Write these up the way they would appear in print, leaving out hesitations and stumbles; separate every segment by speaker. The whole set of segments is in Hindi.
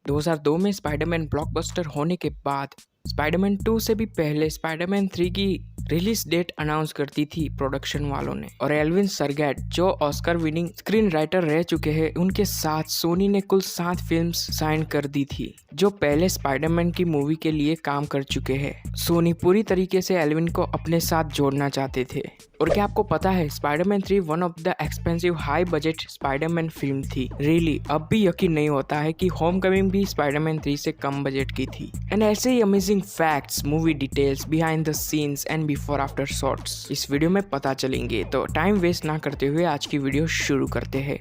Speaker 1: 2002 में स्पाइडरमैन ब्लॉकबस्टर होने के बाद स्पाइडरमैन 2 से भी पहले स्पाइडरमैन 3 की रिलीज डेट अनाउंस करती थी प्रोडक्शन वालों ने, और एल्विन सरगेट जो ऑस्कर विनिंग स्क्रीन राइटर रह चुके हैं उनके साथ सोनी ने कुल 7 फिल्म्स साइन कर दी थी जो पहले स्पाइडरमैन की मूवी के लिए काम कर चुके हैं। सोनी पूरी तरीके से एल्विन को अपने साथ जोड़ना चाहते थे। और क्या आपको पता है Spiderman 3 one of the expensive high budget Spiderman film थी। रियली अब भी यकीन नहीं होता है कि होमकमिंग भी स्पाइडरमैन 3 से कम बजट की थी। एंड ऐसे ही amazing facts, movie details, behind the scenes and before after shots इस वीडियो में पता चलेंगे। तो टाइम वेस्ट ना करते हुए आज की वीडियो शुरू करते हैं।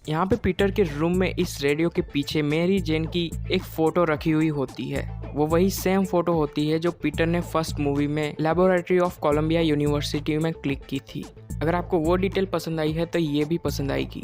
Speaker 1: यहाँ पे पीटर के रूम में इस रेडियो के पीछे मेरी जेन की एक फोटो रखी हुई होती है। वो वही सेम फोटो होती है जो पीटर ने फर्स्ट मूवी में लेबोरेटरी ऑफ कोलंबिया यूनिवर्सिटी में क्लिक की थी। अगर आपको वो डिटेल पसंद आई है तो ये भी पसंद आएगी।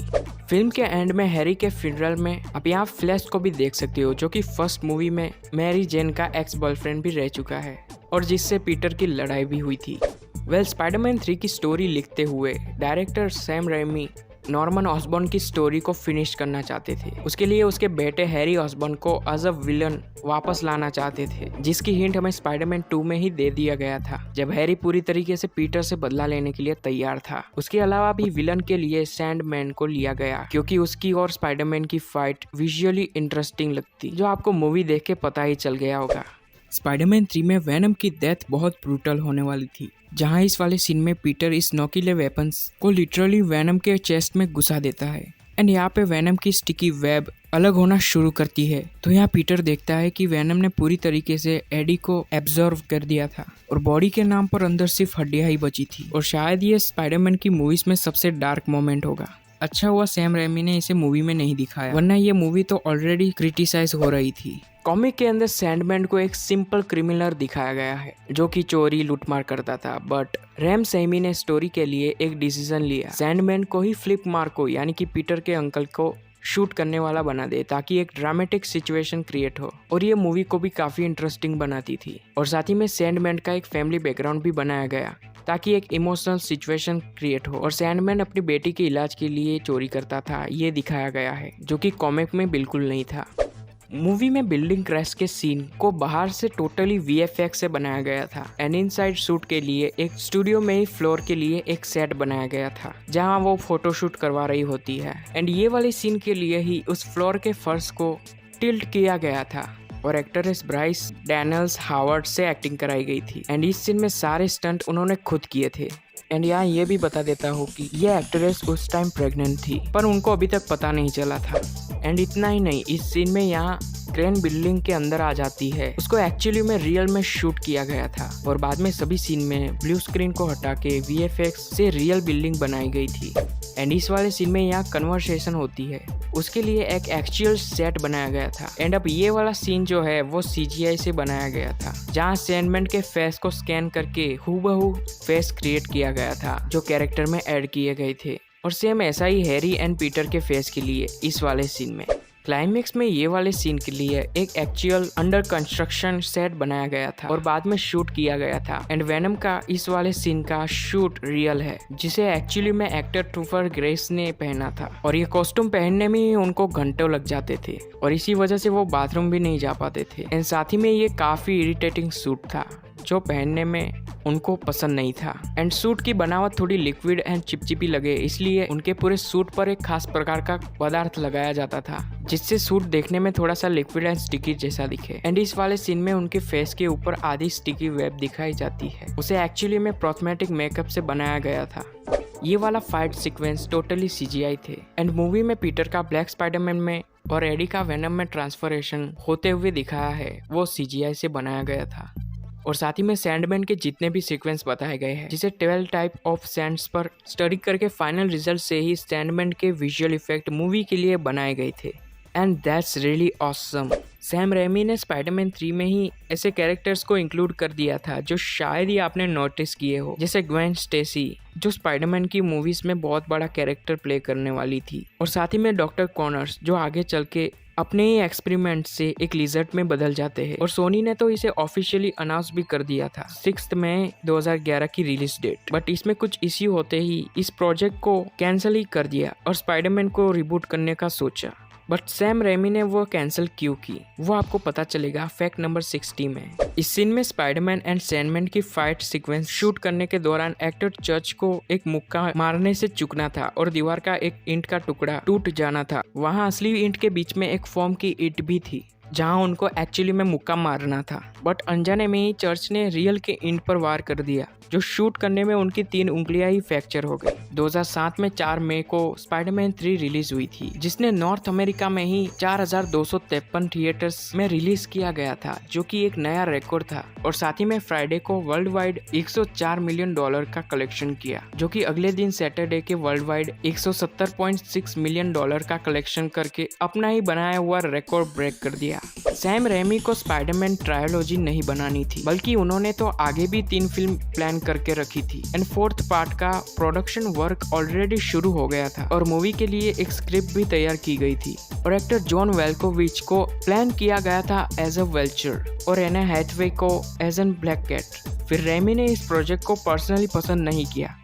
Speaker 1: फिल्म के एंड में हैरी के फ्यूनरल में आप यहाँ फ्लैश को भी देख सकते हो जो कि फर्स्ट मूवी में मैरी जेन का एक्स बॉयफ्रेंड भी रह चुका है और जिससे पीटर की लड़ाई भी हुई थी। स्पाइडरमैन 3 की स्टोरी लिखते हुए director Sam Raimi Norman Osborne की स्टोरी को फिनिश करना चाहते थे। उसके लिए उसके बेटे हैरी ऑसबॉर्न को एज अ विलन वापस लाना चाहते थे, जिसकी हिंट हमें स्पाइडरमैन 2 में ही दे दिया गया था जब हैरी पूरी तरीके से पीटर से बदला लेने के लिए तैयार था। उसके अलावा भी विलन के लिए सैंडमैन को लिया गया क्योंकि उसकी और स्पाइडरमैन की फाइट विजुअली इंटरेस्टिंग लगती, जो आपको मूवी देख के पता ही चल गया होगा। स्पाइडरमैन 3 में वेनम की डेथ बहुत ब्रूटल होने वाली थी, जहां इस वाले सीन में पीटर इस नोकीले वेपन्स को लिटरली वेनम के चेस्ट में घुसा देता है। एंड यहाँ पे वेनम की स्टिकी वेब अलग होना शुरू करती है, तो यहाँ पीटर देखता है कि वेनम ने पूरी तरीके से एडी को एब्जॉर्व कर दिया था और बॉडी के नाम पर अंदर सिर्फ हड्डियां ही बची थी। और शायद ये स्पाइडरमैन की मूवीज में सबसे डार्क मोमेंट होगा। अच्छा हुआ सैम रेमी ने इसे मूवी में नहीं दिखाया, वरना ये मूवी तो ऑलरेडी क्रिटिसाइज हो रही थी। कॉमिक के अंदर सैंडमैन को एक सिंपल क्रिमिनल दिखाया गया है जो कि चोरी लूटमार करता था, बट रैम सैमी ने स्टोरी के लिए एक डिसीजन लिया, सैंडमैन को ही फ्लिप मार्को यानी कि पीटर के अंकल को शूट करने वाला बना दे ताकि एक ड्रामेटिक सिचुएशन क्रिएट हो, और ये मूवी को भी काफी इंटरेस्टिंग बनाती थी। और साथ ही में सैंडमैन का एक फैमिली बैकग्राउंड भी बनाया गया ताकि एक इमोशनल सिचुएशन क्रिएट हो। और सैंडमैन अपनी बेटी के इलाज के लिए चोरी करता था, ये दिखाया गया है जो कि कॉमिक में बिल्कुल नहीं था। मूवी में बिल्डिंग क्रैश के सीन को बाहर से टोटली वीएफएक्स से बनाया गया था एंड इनसाइड शूट के लिए एक स्टूडियो में ही फ्लोर के लिए एक सेट बनाया गया था जहां वो फोटोशूट करवा रही होती है। एंड ये वाले सीन के लिए ही उस फ्लोर के फर्श को टिल्ट किया गया था और एक्ट्रेस ब्राइस डैनियल्स हावर्ड से एक्टिंग कराई गई थी। एंड इस सीन में सारे स्टंट उन्होंने खुद किए थे। एंड यहाँ ये भी बता देता हूँ कि ये एक्ट्रेस उस टाइम प्रेग्नेंट थी पर उनको अभी तक पता नहीं चला था। एंड इतना ही नहीं, इस सीन में यहाँ क्रेन बिल्डिंग के अंदर आ जाती है, उसको एक्चुअली में रियल में शूट किया गया था और बाद में सभी सीन में ब्लू स्क्रीन को हटा के वीएफएक्स से रियल बिल्डिंग बनाई गई थी। एंड इस वाले सीन में यहाँ कन्वर्सेशन होती है, उसके लिए एक एक्चुअल सेट बनाया गया था। एंड अब ये वाला सीन जो है वो सीजीआई से बनाया गया था, जहाँ सैंडमैन के फेस को स्कैन करके हूबहू फेस क्रिएट किया गया था जो कैरेक्टर में ऐड किए गए थे। और सेम ऐसा ही हैरी एंड पीटर के फेस के लिए इस वाले सीन में। क्लाइमेक्स में ये वाले सीन के लिए एक एक्चुअल अंडर कंस्ट्रक्शन सेट बनाया गया था और बाद में शूट किया गया था। एंड वेनम का इस वाले सीन का शूट रियल है, जिसे एक्चुअली में एक्टर टूफर ग्रेस ने पहना था और ये कॉस्ट्यूम पहनने में ही उनको घंटों लग जाते थे और इसी वजह से वो बाथरूम भी नहीं जा पाते थे। एंड साथ ही में ये काफी इरिटेटिंग सूट था जो पहनने में उनको पसंद नहीं था। एंड सूट की बनावट थोड़ी लिक्विड एंड चिपचिपी लगे, इसलिए उनके पूरे सूट पर एक खास प्रकार का पदार्थ लगाया जाता था जिससे सूट देखने में थोड़ा सा लिक्विड एंड स्टिकी जैसा दिखे। एंड इस वाले सीन में उनके फेस के ऊपर आधी स्टिकी वेब दिखाई जाती है, उसे एक्चुअली में प्रोस्थेटिक मेकअप से बनाया गया था। ये वाला फाइट सीक्वेंस टोटली सीजीआई थे। एंड मूवी में पीटर का ब्लैक स्पाइडरमैन में और एडी का वेनम में ट्रांसफॉर्मेशन होते हुए दिखाया है, वो सीजीआई से बनाया गया था। और साथ ही में सैंडमैन के जितने भी सीक्वेंस बताए गए हैं, जिसे 12 टाइप ऑफ सैंड्स पर स्टडी करके फाइनल रिजल्ट से ही सैंडमैन के विजुअल इफेक्ट मूवी के लिए बनाए गए थे। And that's really awesome. Sam Raimi ने स्पाइडरमैन 3 में ही ऐसे कैरेक्टर्स को इंक्लूड कर दिया था जो शायद ही आपने नोटिस किए हो, जैसे ग्वेन स्टेसी जो स्पाइडरमैन की मूवीज में बहुत बड़ा कैरेक्टर प्ले करने वाली थी, और साथ ही में डॉक्टर कॉनर्स जो आगे चल के अपने ही एक्सपेरिमेंट से एक लिजर्ड में बदल जाते हैं और सोनी ने तो इसे ऑफिशियली अनाउंस भी कर दिया था 6 मई 2011 की रिलीज डेट। बट इसमें कुछ इश्यू होते ही इस प्रोजेक्ट को कैंसिल ही कर दिया और स्पाइडरमैन को रिबूट करने का सोचा। बट सैम रेमी ने वो कैंसिल क्यों की वो आपको पता चलेगा फैक्ट नंबर 60 में। इस सीन में स्पाइडरमैन एंड सैंडमैन की फाइट सीक्वेंस शूट करने के दौरान एक्टर चर्च को एक मुक्का मारने से चूकना था और दीवार का एक ईंट का टुकड़ा टूट जाना था। वहाँ असली ईंट के बीच में एक फोम की ईंट भी थी जहां उनको एक्चुअली में मुक्का मारना था। बट अनजाने में ही चर्च ने रियल के ईंट पर वार कर दिया जो शूट करने में उनकी 3 उंगलियां ही फ्रैक्चर हो गई। 2007 में 4 मई को स्पाइडरमैन 3 रिलीज हुई थी जिसने नॉर्थ अमेरिका में ही 4253 थिएटर्स में रिलीज किया गया था जो कि एक नया रिकॉर्ड था और साथ ही में फ्राइडे को वर्ल्ड वाइड $104 मिलियन का कलेक्शन किया जो कि अगले दिन सैटरडे के वर्ल्ड वाइड $170.6 मिलियन का कलेक्शन करके अपना ही बनाया हुआ रिकॉर्ड ब्रेक कर दिया। सैम रेमी को स्पाइडरमैन ट्रायोलॉजी नहीं बनानी थी बल्कि उन्होंने तो आगे भी 3 फिल्म प्लान करके रखी थी एंड 4th पार्ट का प्रोडक्शन वर्क ऑलरेडी शुरू हो गया था और मूवी के लिए एक स्क्रिप्ट भी तैयार की गई थी और एक्टर जॉन वेल्कोविच को प्लान किया गया था एज अ वेल्चर और एना हैथवे को एज एन ब्लैक कैट। फिर रेमी ने इस प्रोजेक्ट को पर्सनली पसंद नहीं किया,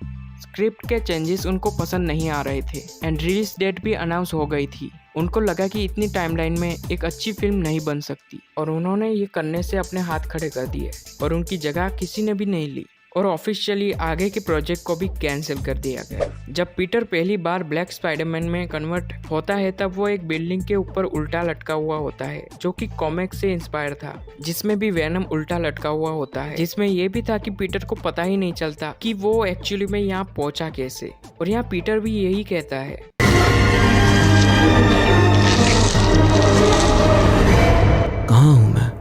Speaker 1: स्क्रिप्ट के चेंजेस उनको पसंद नहीं आ रहे थे एंड रिलीज डेट भी अनाउंस हो गई थी। उनको लगा कि इतनी टाइमलाइन में एक अच्छी फिल्म नहीं बन सकती और उन्होंने ये करने से अपने हाथ खड़े कर दिए और उनकी जगह किसी ने भी नहीं ली और ऑफिशियली आगे के प्रोजेक्ट को भी कैंसिल कर दिया गया। जब पीटर पहली बार ब्लैक स्पाइडरमैन में कन्वर्ट होता है तब वो एक बिल्डिंग के ऊपर उल्टा लटका हुआ होता है जो कि कॉमिक से इंस्पायर था जिसमें भी वेनम उल्टा लटका हुआ होता है, जिसमें ये भी था कि पीटर को पता ही नहीं चलता कि वो एक्चुअली में यहाँ पहुंचा कैसे और यहाँ पीटर भी यही कहता है
Speaker 2: कहाँ हूँ मैं।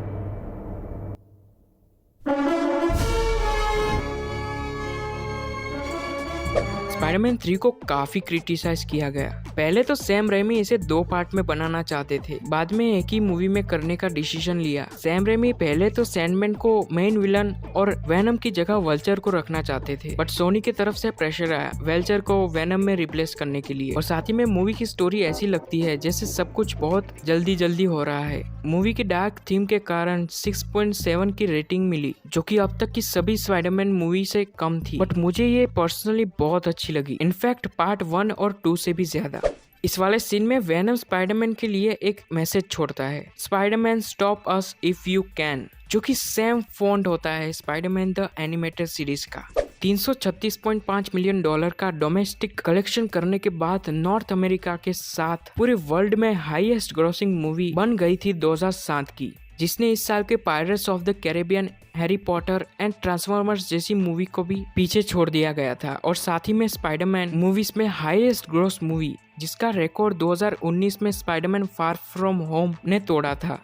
Speaker 1: स्पाइडरमैन 3 को काफी क्रिटिसाइज किया गया। पहले तो सैम रेमी इसे 2 पार्ट में बनाना चाहते थे, बाद में एक ही मूवी में करने का डिसीजन लिया। सैम रेमी पहले तो सैंडमैन को मेन विलन और वेनम की जगह वल्चर को रखना चाहते थे बट सोनी की तरफ से प्रेशर आया वल्चर को वेनम में रिप्लेस करने के लिए और साथ ही में मूवी की स्टोरी ऐसी लगती है जैसे सब कुछ बहुत जल्दी हो रहा है। मूवी की डार्क थीम के कारण 6.7 की रेटिंग मिली जो कि अब तक की सभी स्पाइडरमैन मूवी से कम थी बट मुझे ये पर्सनली बहुत अच्छी लगी, इनफैक्ट पार्ट 1 और 2 से भी ज्यादा। इस वाले सीन में वेनम स्पाइडरमैन के लिए एक मैसेज छोड़ता है, Spiderman stop us if you can, जो कि सेम फॉन्ट होता है स्पाइडरमैन द एनिमेटेड सीरीज का। $336.5 मिलियन का डोमेस्टिक कलेक्शन करने के बाद नॉर्थ अमेरिका के साथ पूरे वर्ल्ड में हाईएस्ट ग्रॉसिंग मूवी बन गई थी 2007 की, जिसने इस साल के pirates of the Caribbean, Harry Potter and transformers जैसी मूवी को भी पीछे छोड़ दिया गया था और साथ ही में स्पाइडरमैन मूवीज में हाईएस्ट ग्रॉस मूवी जिसका रिकॉर्ड 2019 में स्पाइडरमैन फार फ्रॉम होम ने तोड़ा था।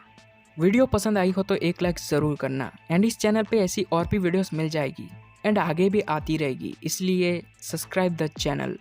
Speaker 1: वीडियो पसंद आई हो तो एक लाइक जरूर करना एंड इस चैनल पे ऐसी और भी वीडियोस मिल जाएगी एंड आगे भी आती रहेगी, इसलिए सब्सक्राइब द चैनल।